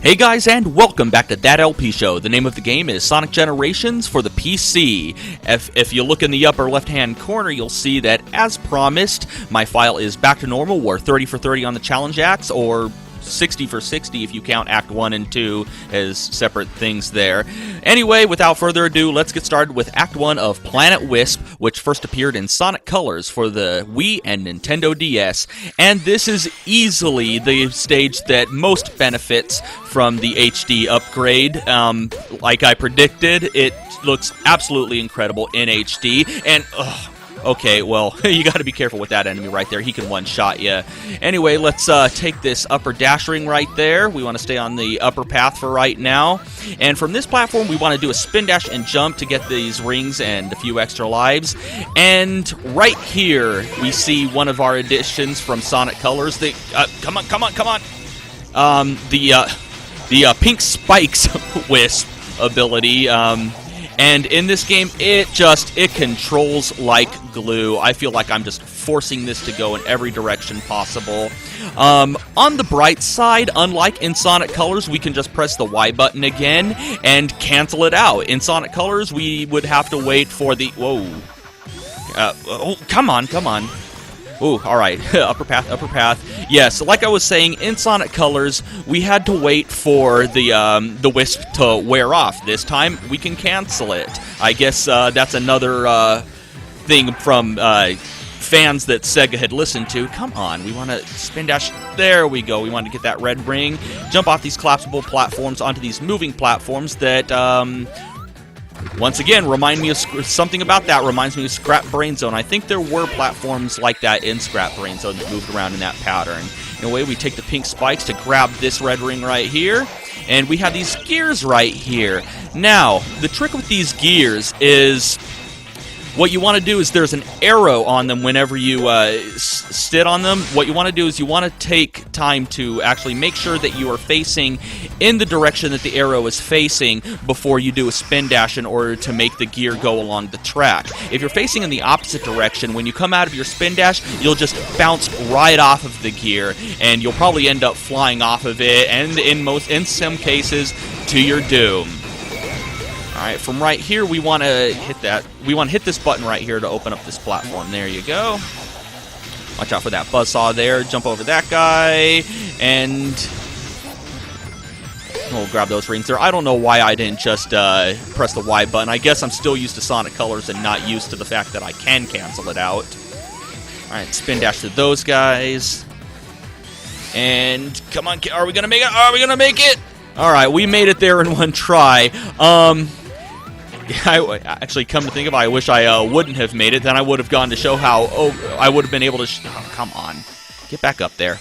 Hey guys, and welcome back to That LP Show. The name of the game is Sonic Generations for the PC. If you look in the upper left-hand corner, you'll see that, as promised, my file is back to normal. We're 30 for 30 on the challenge acts, or 60 for 60 if you count Act 1 and 2 as separate things there. Anyway, without further ado, let's get started with Act 1 of Planet Wisp, which first appeared in Sonic Colors for the Wii and Nintendo DS. And this is easily the stage that most benefits from the HD upgrade. Like I predicted, it looks absolutely incredible in HD, and okay, well, you gotta be careful with that enemy right there. He can one-shot you. Anyway, let's take this upper dash ring right there. We want to stay on the upper path for right now. And from this platform, we want to do a spin dash and jump to get these rings and a few extra lives. And right here, we see one of our additions from Sonic Colors. The come on! The pink spikes Wisp ability. And in this game, it controls like glue. I feel like I'm just forcing this to go in every direction possible. On the bright side, unlike in Sonic Colors, we can just press the Y button again and cancel it out. In Sonic Colors, we would have to wait for the... Whoa. Come on. Ooh, alright. Upper path. Yes, like I was saying, in Sonic Colors, we had to wait for the Wisp to wear off. This time, we can cancel it. I guess that's another thing from fans that Sega had listened to. Come on, we want to spin dash. There we go. We want to get that red ring. Jump off these collapsible platforms onto these moving platforms that... once again, remind me of something about that. Reminds me of Scrap Brain Zone. I think there were platforms like that in Scrap Brain Zone that moved around in that pattern. In a way, we take the pink spikes to grab this red ring right here, and we have these gears right here. Now, the trick with these gears is... what you want to do is there's an arrow on them whenever you sit on them. What you want to do is you want to take time to actually make sure that you are facing in the direction that the arrow is facing before you do a spin dash in order to make the gear go along the track. If you're facing in the opposite direction, when you come out of your spin dash, you'll just bounce right off of the gear, and you'll probably end up flying off of it, and in some cases, to your doom. Alright, from right here, we want to hit that. We want to hit this button right here to open up this platform. There you go. Watch out for that buzzsaw there. Jump over that guy. And we'll grab those rings there. I don't know why I didn't just press the Y button. I guess I'm still used to Sonic Colors and not used to the fact that I can cancel it out. Alright, spin dash to those guys. And come on, are we going to make it? Are we going to make it? Alright, we made it there in one try. Actually, come to think of it, I wish I wouldn't have made it. Then I would have gone to show how... I would have been able to... come on. Get back up there.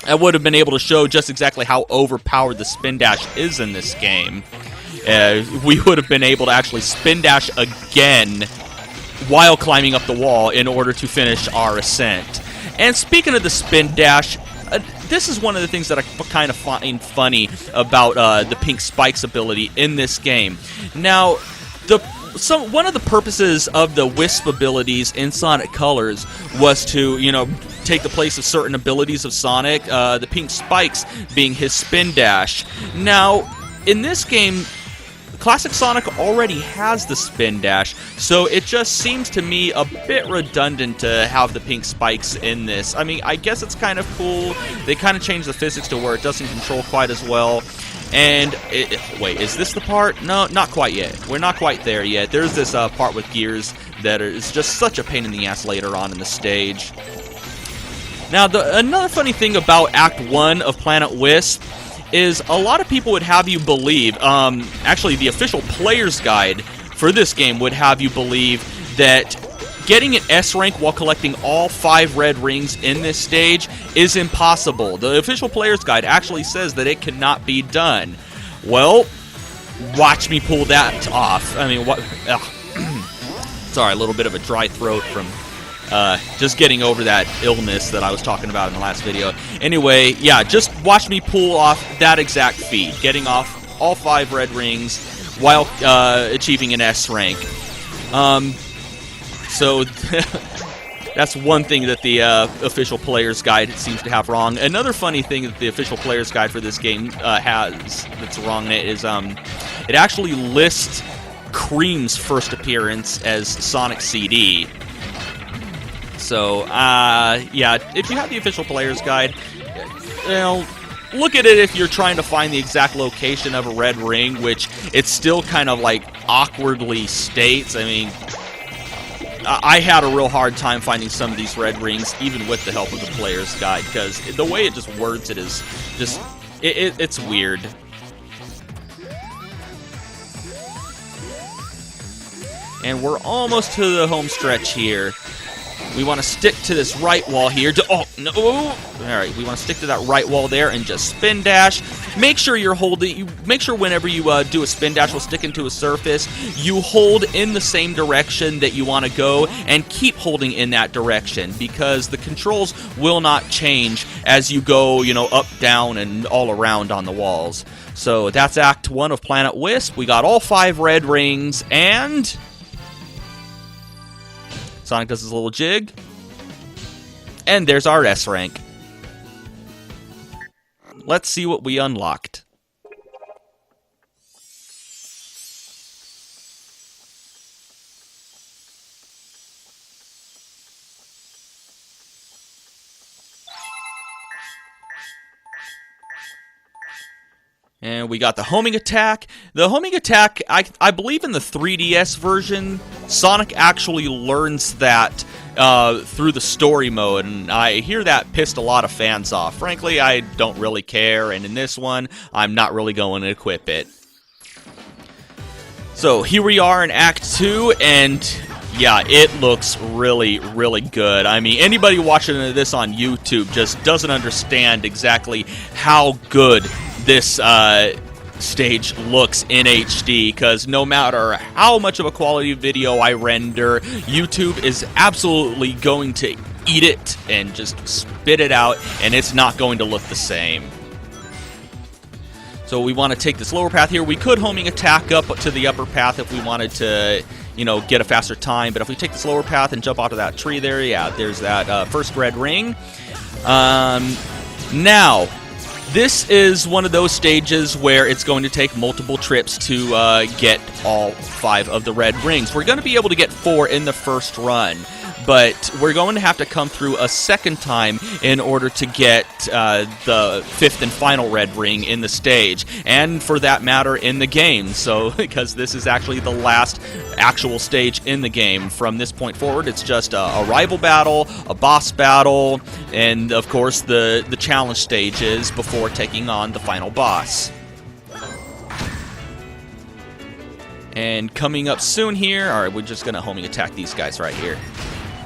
I would have been able to show just exactly how overpowered the spin dash is in this game. We would have been able to actually spin dash again while climbing up the wall in order to finish our ascent. And speaking of the spin dash... this is one of the things that I kind of find funny about the pink spikes ability in this game. Now, one of the purposes of the Wisp abilities in Sonic Colors was to, take the place of certain abilities of Sonic, the pink spikes being his spin dash. Now, in this game, Classic Sonic already has the spin dash, so it just seems to me a bit redundant to have the pink spikes in this. I mean, I guess it's kind of cool. They kind of changed the physics to where it doesn't control quite as well. And, wait, is this the part? No, not quite yet. We're not quite there yet. There's this part with gears that is just such a pain in the ass later on in the stage. Now, another funny thing about Act 1 of Planet Wisp is a lot of people would have you believe, actually the official player's guide for this game would have you believe that getting an S rank while collecting all 5 red rings in this stage is impossible. The official player's guide actually says that it cannot be done. Well, watch me pull that off. I mean, what? Sorry, a little bit of a dry throat from just getting over that illness that I was talking about in the last video. Anyway, yeah, just watch me pull off that exact feat, getting off all 5 red rings while achieving an S rank. So That's one thing that the official player's guide seems to have wrong. Another funny thing that the official player's guide for this game has that's wrong in it is it actually lists Cream's first appearance as Sonic CD. So, yeah, if you have the official player's guide, well, look at it if you're trying to find the exact location of a red ring, which it still kind of, like, awkwardly states. I mean, I had a real hard time finding some of these red rings, even with the help of the player's guide, because the way it just words it is just, it's weird. And we're almost to the home stretch here. We want to stick to this right wall here. Oh, no. All right, we want to stick to that right wall there and just spin dash. Make sure you're holding, make sure whenever you do a spin dash while sticking to a surface, you hold in the same direction that you want to go and keep holding in that direction, because the controls will not change as you go, you know, up, down, and all around on the walls. So that's Act 1 of Planet Wisp. We got all 5 red rings, and Sonic does his little jig. And there's our S rank. Let's see what we unlocked. And we got the homing attack. The homing attack, I believe in the 3DS version, Sonic actually learns that through the story mode, and I hear that pissed a lot of fans off. Frankly, I don't really care, and in this one, I'm not really going to equip it. So here we are in Act 2, and yeah, it looks really, really good. I mean, anybody watching this on YouTube just doesn't understand exactly how good this stage looks in HD, because no matter how much of a quality video I render, YouTube is absolutely going to eat it and just spit it out, and it's not going to look the same. So we want to take this lower path here. We could homing attack up to the upper path if we wanted to, you know, get a faster time, but if we take this lower path and jump onto that tree there, yeah, there's that first red ring. Now, this is one of those stages where it's going to take multiple trips to get all 5 of the red rings. We're going to be able to get 4 in the first run, but we're going to have to come through a second time in order to get the 5th and final red ring in the stage, and for that matter in the game. So, because this is actually the last actual stage in the game. From this point forward, it's just a rival battle, a boss battle, and of course the challenge stages before taking on the final boss. And coming up soon here, alright, we're just gonna homing attack these guys right here.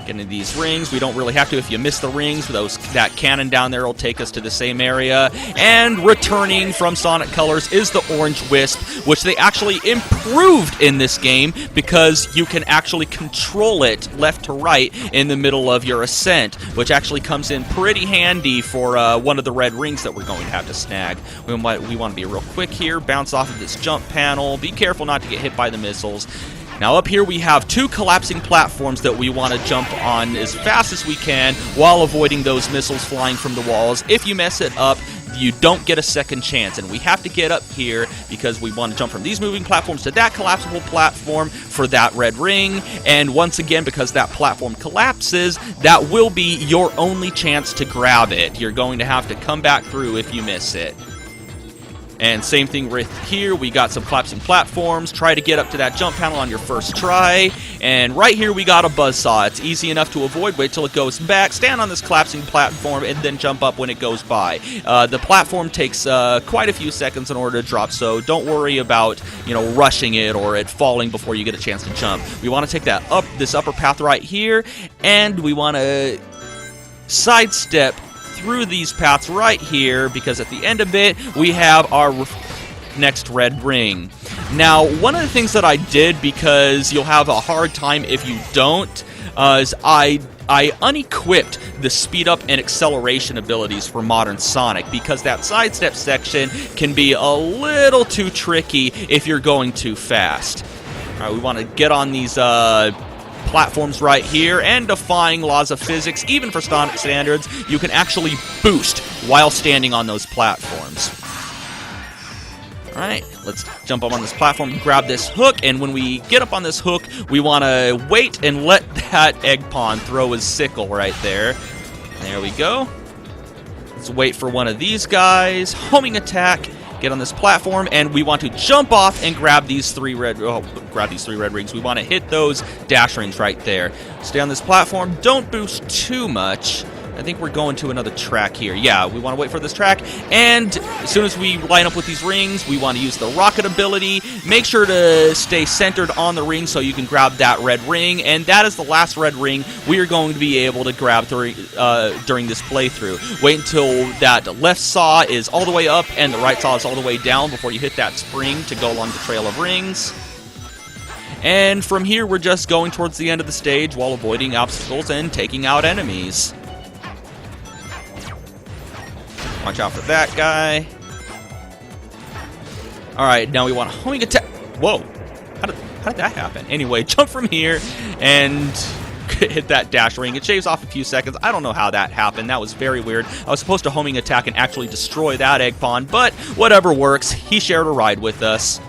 Get into these rings. We don't really have to. If you miss the rings, that cannon down there will take us to the same area. And returning from Sonic Colors is the Orange Wisp, which they actually improved in this game, because you can actually control it left to right in the middle of your ascent, which actually comes in pretty handy for one of the red rings that we're going to have to snag. We want to be real quick here, bounce off of this jump panel, be careful not to get hit by the missiles. Now up here we have 2 collapsing platforms that we want to jump on as fast as we can while avoiding those missiles flying from the walls. If you mess it up, you don't get a second chance, and we have to get up here because we want to jump from these moving platforms to that collapsible platform for that red ring, and once again, because that platform collapses, that will be your only chance to grab it. You're going to have to come back through if you miss it. And same thing right here, we got some collapsing platforms. Try to get up to that jump panel on your first try. And right here we got a buzzsaw. It's easy enough to avoid. Wait till it goes back, stand on this collapsing platform, and then jump up when it goes by. The platform takes quite a few seconds in order to drop, so don't worry about, you know, rushing it or it falling before you get a chance to jump. We want to take this upper path right here, and we want to sidestep through these paths right here, because at the end of it we have our next red ring. Now, one of the things that I did, because you'll have a hard time if you don't, is I unequipped the speed up and acceleration abilities for modern Sonic, because that sidestep section can be a little too tricky if you're going too fast. Alright, we want to get on these platforms right here, and defying laws of physics, even for Sonic standards, you can actually boost while standing on those platforms. Alright, let's jump up on this platform and grab this hook, and when we get up on this hook, we want to wait and let that egg pawn throw his sickle right there. There we go. Let's wait for one of these guys. Homing attack. Get on this platform, and we want to jump off and grab these three red rings. We want to hit those dash rings right there. Stay on this platform. Don't boost too much. I think we're going to another track here. Yeah, we want to wait for this track, and as soon as we line up with these rings, we want to use the rocket ability. Make sure to stay centered on the ring so you can grab that red ring, and that is the last red ring we are going to be able to grab during this playthrough. Wait until that left saw is all the way up and the right saw is all the way down before you hit that spring to go along the trail of rings. And from here, we're just going towards the end of the stage while avoiding obstacles and taking out enemies. Watch out for that guy. Alright, now we want a homing attack. Whoa. How did that happen? Anyway, jump from here and hit that dash ring. It shaves off a few seconds. I don't know how that happened. That was very weird. I was supposed to homing attack and actually destroy that egg pawn, but whatever works. He shared a ride with us.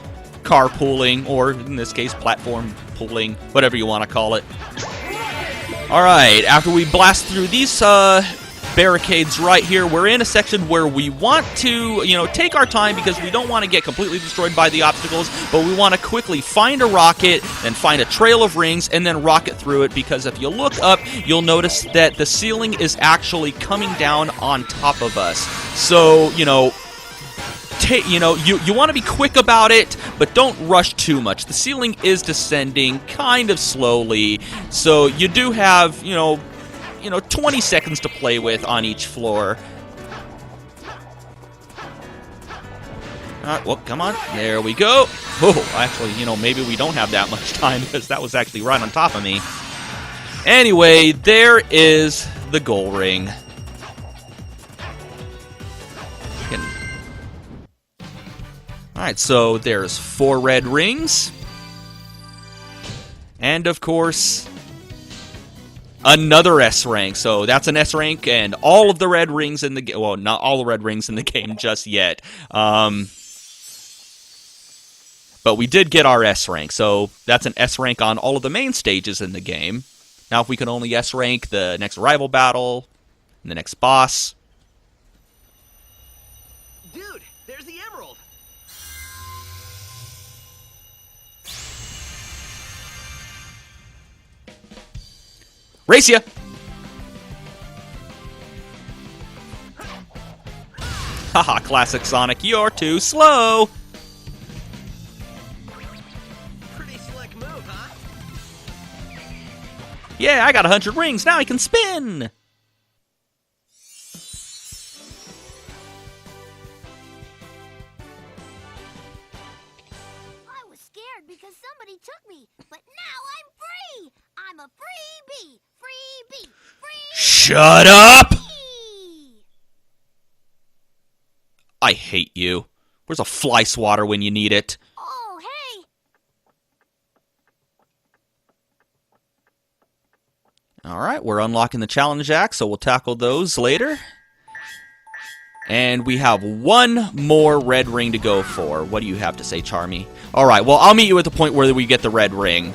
Carpooling, or in this case, platform pooling, whatever you want to call it. Alright, after we blast through these barricades right here, we're in a section where we want to, take our time because we don't want to get completely destroyed by the obstacles, but we want to quickly find a rocket, then find a trail of rings, and then rocket through it, because if you look up, you'll notice that the ceiling is actually coming down on top of us. So, you want to be quick about it, but don't rush too much. The ceiling is descending kind of slowly, so you do have, 20 seconds to play with on each floor. Well, come on. There we go. Oh, actually, maybe we don't have that much time because that was actually right on top of me. Anyway, there is the goal ring. Alright, so there's 4 red rings. And, of course, another S rank. So that's an S rank, and all of the red rings in the game. Well, not all the red rings in the game just yet. But we did get our S rank, so that's an S rank on all of the main stages in the game. Now, if we can only S rank the next rival battle, and the next boss. Dude, there's the emerald. Race ya! Haha, classic Sonic, you're too slow! Pretty slick move, huh? Yeah, I got 100 rings, now I can spin! I was scared because somebody took me, but now I'm free! I'm a freebie! Freebie! Freebie! Shut up! I hate you. Where's a fly swatter when you need it? Oh, hey! Alright, we're unlocking the challenge act, so we'll tackle those later. And we have one more red ring to go for. What do you have to say, Charmy? Alright, well, I'll meet you at the point where we get the red ring.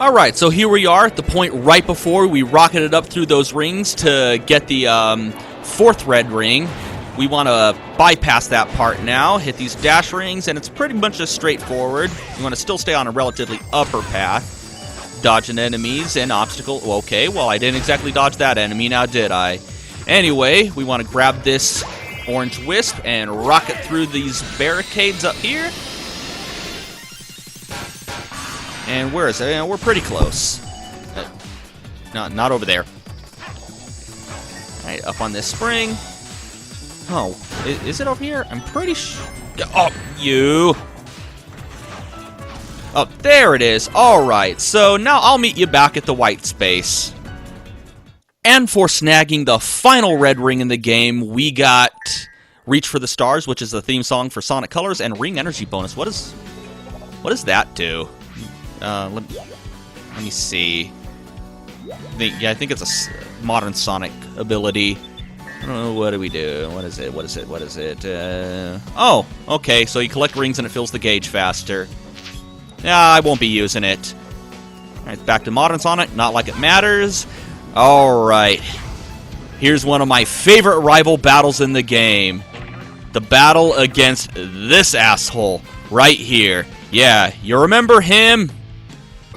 Alright, so here we are at the point right before we rocketed up through those rings to get the 4th red ring. We want to bypass that part now, hit these dash rings, and it's pretty much just straightforward. You want to still stay on a relatively upper path, dodging enemies and obstacles. Okay, well, I didn't exactly dodge that enemy, now did I? Anyway, we want to grab this orange wisp and rocket through these barricades up here. And where is it? We're pretty close. No, not over there. Alright, up on this spring. Oh, is it over here? I'm pretty sure. Oh, you. Oh, there it is. Alright, so now I'll meet you back at the white space. And for snagging the final red ring in the game, we got Reach for the Stars, which is the theme song for Sonic Colors, and Ring Energy Bonus. What does that do? Let me see. I think it's a modern Sonic ability. What do we do? What is it? What is it? What is it? Oh, okay. So you collect rings and it fills the gauge faster. Yeah, I won't be using it. Alright, back to modern Sonic. Not like it matters. Alright. Here's one of my favorite rival battles in the game. The battle against this asshole right here. Yeah, you remember him?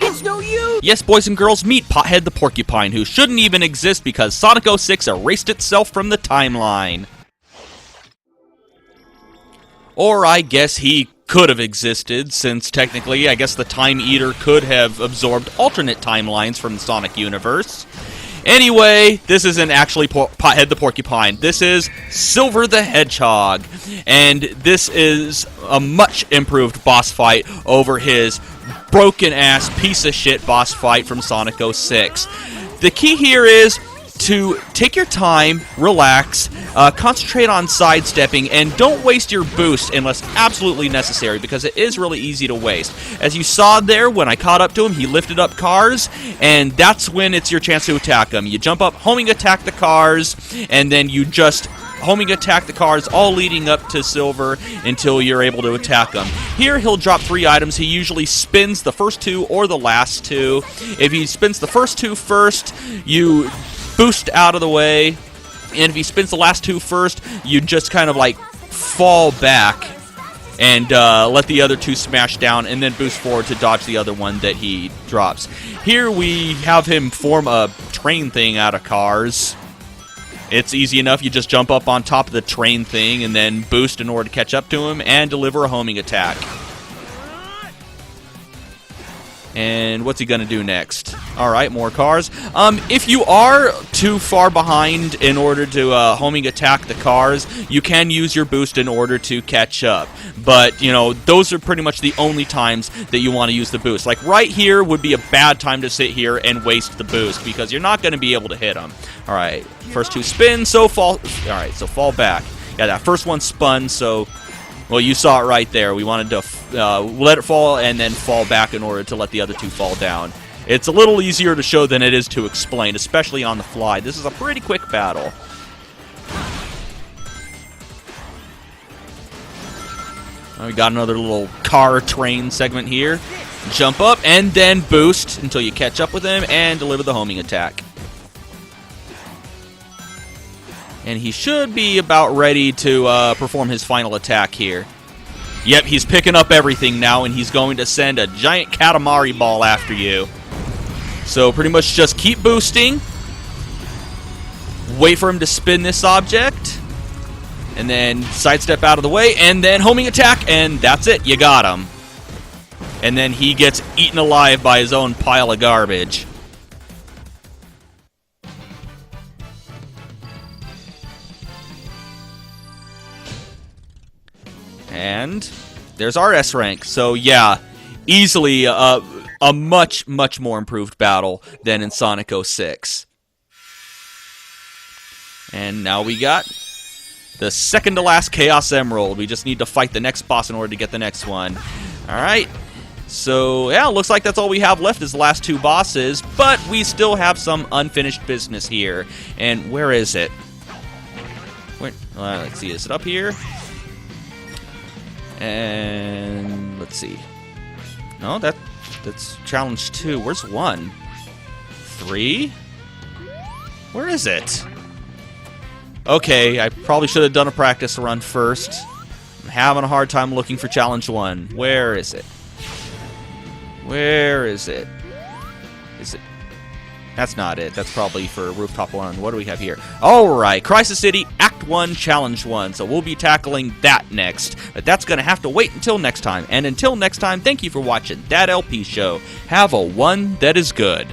It's no use! Yes, boys and girls, meet Pothead the Porcupine, who shouldn't even exist because Sonic 06 erased itself from the timeline. Or I guess he could have existed, since technically, I guess the Time Eater could have absorbed alternate timelines from the Sonic universe. Anyway, this isn't actually Pothead the Porcupine. This is Silver the Hedgehog. And this is a much improved boss fight over his broken-ass piece of shit boss fight from Sonic 06. The key here is to take your time, relax, concentrate on sidestepping, and don't waste your boost unless absolutely necessary, because it is really easy to waste. As you saw there, when I caught up to him, he lifted up cars, and that's when it's your chance to attack him. You jump up, homing attack the cars, and then you just homing attack the cars, all leading up to Silver until you're able to attack him. Here, he'll drop 3 items. He usually spins the first 2 or the last 2. If he spins the first 2 first, you boost out of the way, and if he spins the last 2 first, you just kind of like fall back and let the other 2 smash down, and then boost forward to dodge the other one that he drops. Here we have him form a train thing out of cars. It's easy enough. You just jump up on top of the train thing and then boost in order to catch up to him and deliver a homing attack. And what's he going to do next? Alright, more cars. If you are too far behind in order to homing attack the cars, you can use your boost in order to catch up. But, you know, those are pretty much the only times that you want to use the boost. Like, right here would be a bad time to sit here and waste the boost, because you're not going to be able to hit them. Alright, first 2 spins, so fall... Alright, so fall back. Yeah, that first one spun, so... Well, you saw it right there. We wanted to let it fall and then fall back in order to let the other 2 fall down. It's a little easier to show than it is to explain, especially on the fly. This is a pretty quick battle. We got another little car train segment here. Jump up and then boost until you catch up with him and deliver the homing attack. And he should be about ready to perform his final attack here. Yep, he's picking up everything now, and he's going to send a giant Katamari ball after you. So pretty much just keep boosting. Wait for him to spin this object. And then sidestep out of the way, and then homing attack, and that's it. You got him. And then he gets eaten alive by his own pile of garbage. And there's our S rank. So yeah, easily a much, much more improved battle than in Sonic 06. And now we got the second to last Chaos Emerald. We just need to fight the next boss in order to get the next one. Alright. So yeah, looks like that's all we have left is the last 2 bosses. But we still have some unfinished business here. And where is it? Where, let's see, is it up here? And let's see. No, that's challenge 2. Where's 1? 3? Where is it? Okay, I probably should have done a practice run first. I'm having a hard time looking for challenge 1. Where is it? Where is it? Is it? That's not it. That's probably for Rooftop 1. What do we have here? Alright, Crisis City Act 1 Challenge 1. So we'll be tackling that next. But that's going to have to wait until next time. And until next time, thank you for watching That LP Show. Have a one that is good.